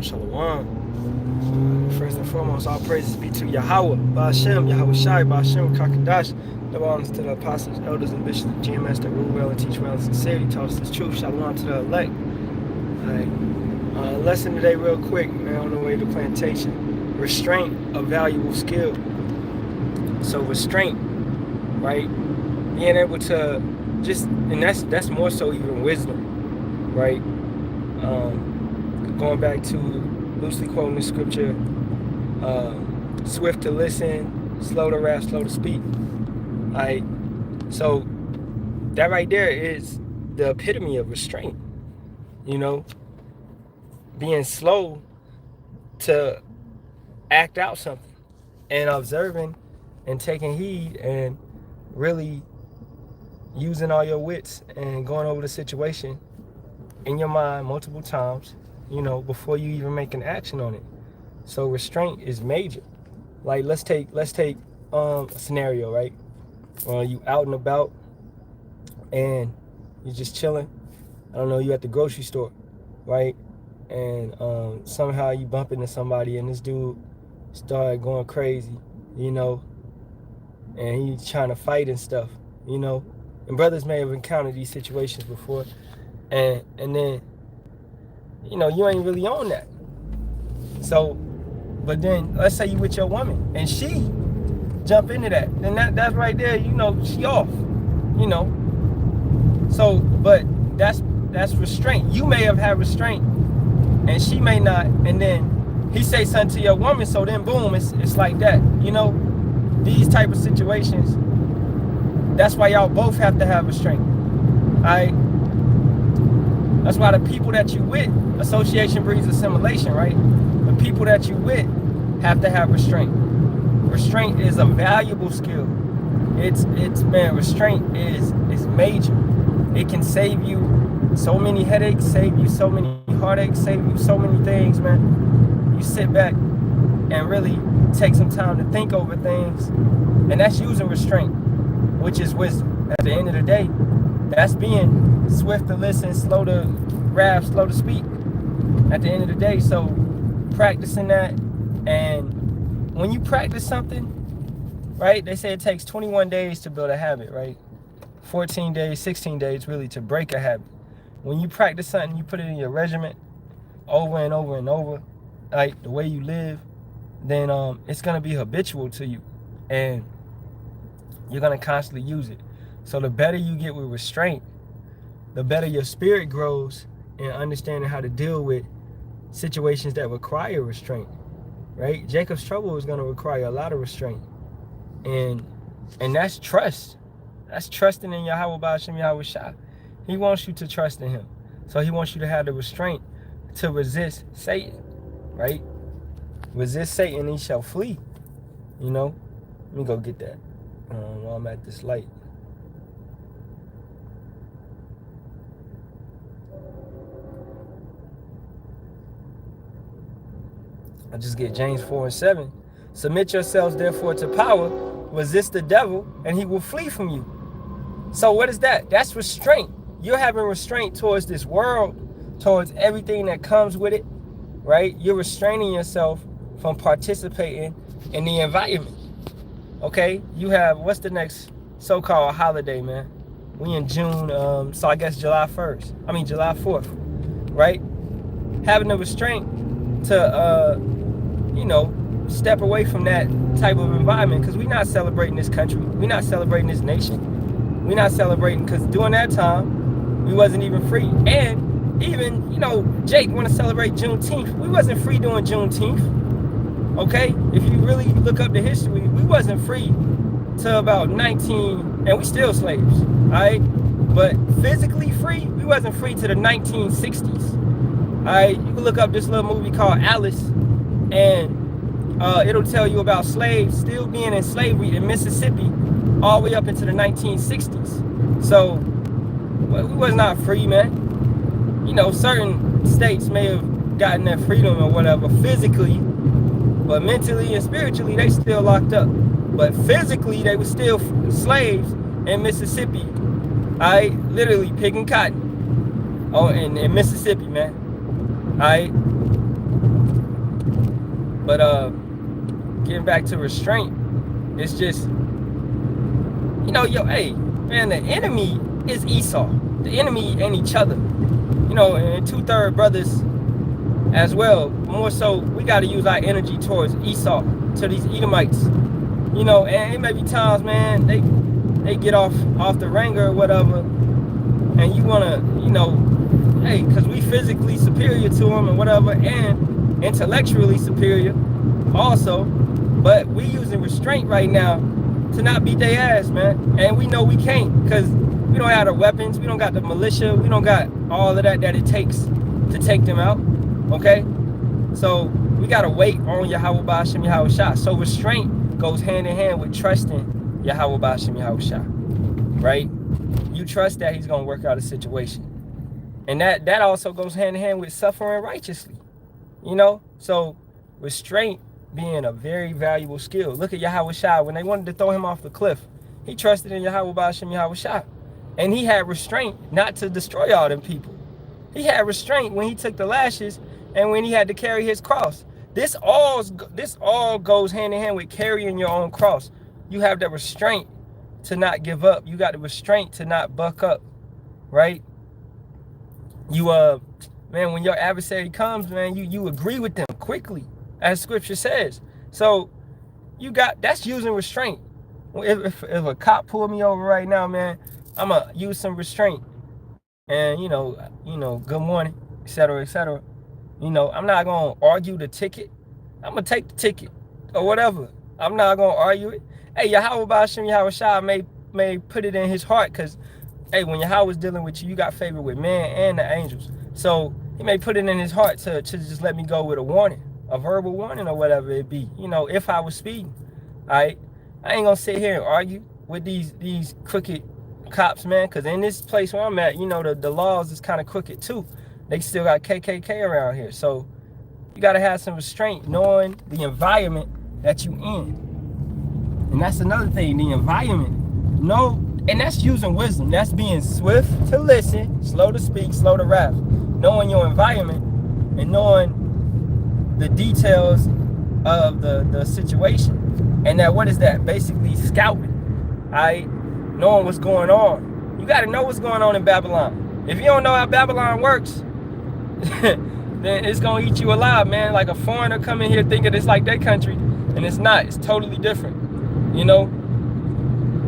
Shalawam. First and foremost, all praises be to Yahawah, Bahasham, Yahawashi, Bahasham, Kakadash. Double honors to the apostles, elders, and bishops, GMS that rule well and teach well in sincerity, taught us the truth. Shalawam to the elect. Alright. Lesson today, real quick, man, on the way to plantation. Restraint, a valuable skill. So restraint, right? Being able to just, and that's more so even wisdom, right? Going back to loosely quoting the scripture, swift to listen, slow to wrath, slow to speak. Alright, so that right there is the epitome of restraint. You know, being slow to act out something and observing and taking heed and really using all your wits and going over the situation in your mind multiple times, you know, before you even make an action on it. So restraint is major. Like let's take a scenario, right? You out and about and you're just chilling. I don't know, you at the grocery store, right? And somehow you bump into somebody and this dude started going crazy, you know, and he's trying to fight and stuff, you know. And brothers may have encountered these situations before, and then, you know, you ain't really on that. So, but then let's say you with your woman and she jump into that, then that's right there, you know, she off, you know. So, but that's restraint. You may have had restraint and she may not, and then he say something to your woman, so then boom, it's like that, you know. These type of situations, that's why y'all both have to have restraint. Alright? That's why the people that you with, association breeds assimilation, right? The people that you with have to have restraint. Restraint is a valuable skill. It's man, restraint is major. It can save you so many headaches, save you so many heartaches, save you so many things, man. You sit back and really take some time to think over things, and that's using restraint, which is wisdom. At the end of the day, that's being swift to listen, slow to wrath, slow to speak. At the end of the day, so practicing that, and when you practice something, right, they say it takes 21 days to build a habit, right? 14 days, 16 days really to break a habit. When you practice something, you put it in your regimen over and over and over, like the way you live, then it's gonna be habitual to you, and you're gonna constantly use it. So the better you get with restraint, the better your spirit grows in understanding how to deal with situations that require restraint, right? Jacob's trouble is gonna require a lot of restraint, and that's trust. That's trusting in Yahawah, Bahasham, Yahawashi. He wants you to trust in him, so he wants you to have the restraint to resist Satan, right? Resist Satan, he shall flee. You know, let me go get that while I'm at this light. I just get James 4:7. Submit yourselves therefore to power, resist the devil, and he will flee from you. So what is that? That's restraint. You're having restraint towards this world, towards everything that comes with it, right? You're restraining yourself from participating in the environment. Okay, you have, what's the next so-called holiday, man? We in June, so I guess July 4th, right? Having the restraint to, you know, step away from that type of environment, because we're not celebrating this country. We're not celebrating this nation. We're not celebrating, because during that time, we wasn't even free. And even, you know, Jake want to celebrate Juneteenth. We wasn't free during Juneteenth. Okay, if you really look up the history, we wasn't free till about 19, and we still slaves, all right? But physically free, we wasn't free to the 1960s, all right? You can look up this little movie called Alice, and it'll tell you about slaves still being in slavery in Mississippi all the way up into the 1960s. So, well, we was not free, man. You know, certain states may have gotten that freedom or whatever physically, but mentally and spiritually, they still locked up. But physically, they were still slaves in Mississippi. I literally picking cotton. Oh, in Mississippi, man. But getting back to restraint, it's just, hey, man, the enemy is Esau. The enemy and each other. And 2/3 brothers as well. More so, we got to use our energy towards Esau, to these Edomites. And it may be times, man, they get off the ringer or whatever, and you want to, hey, because we physically superior to them and whatever, and intellectually superior also, but we using restraint right now to not beat their ass, man. And we know we can't, because we don't have the weapons, we don't got the militia, we don't got all of that it takes to take them out, okay? So we got to wait on Yahawah, Bahasham, Yahawashi. So restraint goes hand in hand with trusting Yahawah, Bahasham, Yahawashi, right? You trust that he's going to work out a situation. And that also goes hand in hand with suffering righteously, So restraint being a very valuable skill. Look at Yahawashi. When they wanted to throw him off the cliff, he trusted in Yahawah, Bahasham, Yahawashi. And he had restraint not to destroy all them people. He had restraint when he took the lashes and when he had to carry his cross. This all goes hand in hand with carrying your own cross. You have the restraint to not give up. You got the restraint to not buck up, right? You man, when your adversary comes, man, you agree with them quickly, as scripture says. So that's using restraint. If a cop pull me over right now, man, I'm gonna use some restraint. And good morning, etc., etc. I'm not gonna argue the ticket. I'm gonna take the ticket or whatever. I'm not gonna argue it. Hey, Yahawah, Bahasham, Yahawashi may put it in his heart, because hey, when Yahawah's dealing with you, you got favor with man and the angels. So he may put it in his heart to just let me go with a warning, a verbal warning or whatever it be. If I was speeding, all right, I ain't gonna sit here and argue with these crooked cops, man, because in this place where I'm at, the laws is kind of crooked too. They still got KKK around here. So you got to have some restraint, knowing the environment that you in. And that's another thing, the environment. And that's using wisdom. That's being swift to listen, slow to speak, slow to wrath. Knowing your environment and knowing the details of the situation. And what is that? Basically scouting, all right? Knowing what's going on. You got to know what's going on in Babylon. If you don't know how Babylon works, then it's going to eat you alive, man. Like a foreigner coming here thinking it's like their country, and it's not. It's totally different.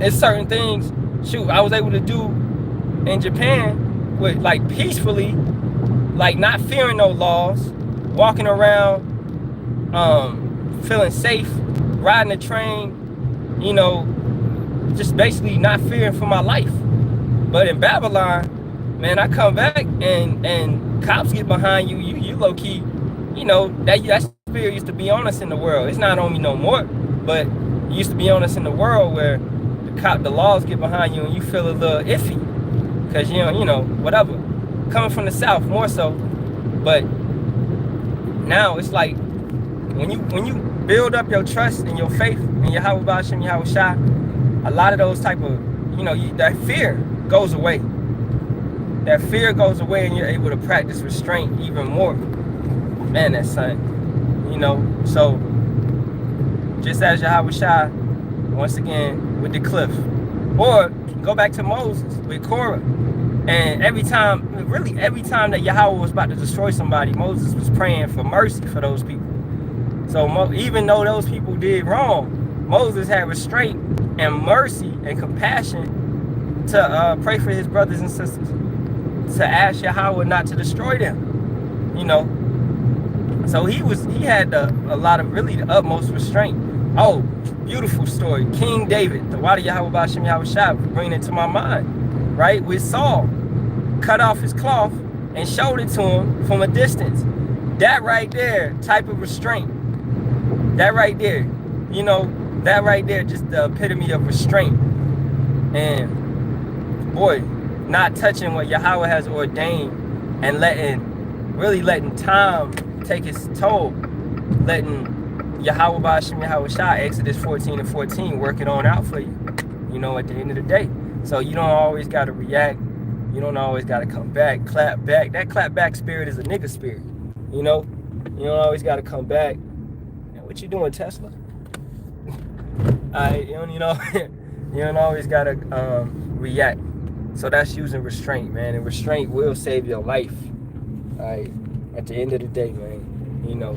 It's certain things, I was able to do in Japan with, like, peacefully, like not fearing no laws, walking around, feeling safe, riding a train, just basically not fearing for my life. But in Babylon, man, I come back and cops get behind you. You low key, that spirit used to be on us in the world. It's not on me no more, but it used to be on us in the world where the laws get behind you and you feel a little iffy because whatever. Coming from the South more so, but now it's like when you build up your trust and your faith in Yahawah, Bahasham, Yahawashi, a lot of those type of, that fear goes away. That fear goes away and you're able to practice restraint even more. Man, that's something. So just as Yahawashi, once again, with the cliff. Or go back to Moses with Korah. And every time that Yahawah was about to destroy somebody, Moses was praying for mercy for those people. So even though those people did wrong, Moses had restraint and mercy and compassion to pray for his brothers and sisters, to ask Yahawah not to destroy them. So he had a lot of really the utmost restraint. Oh, beautiful story. King David, the why Yahawah, Bahasham, Yahawashi, bringing it to my mind, right? With Saul, cut off his cloth and showed it to him from a distance. That right there, type of restraint. That right there, that right there, just the epitome of restraint. And boy, not touching what Yahawah has ordained and letting time take its toll, letting Yahawah, Bahasham, Yahawashi, Exodus 14:14, work it on out for you, at the end of the day. So you don't always got to react. You don't always got to come back, clap back. That clap back spirit is a nigga spirit, You don't always got to come back What you doing, Tesla? You know, you don't always gotta react. So that's using restraint, man. And restraint will save your life. All right. At the end of the day, man. You know.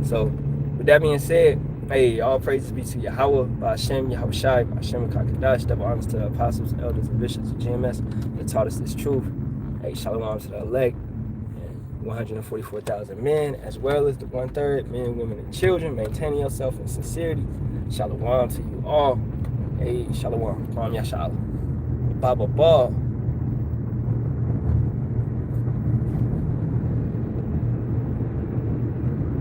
So with that being said, hey, all praises be to Yahawah, Bahasham, Yahawashi, Bahasham, Kakadash, double honors to the apostles, elders, and bishops of GMS that taught us this truth. Hey, Shalawam to the elect, and 144,000 men, as well as the 1/3 men, women, and children, maintaining yourself in sincerity. Shalawam to you all. Hey, Shalawam, Yasharahla. Baba Ball.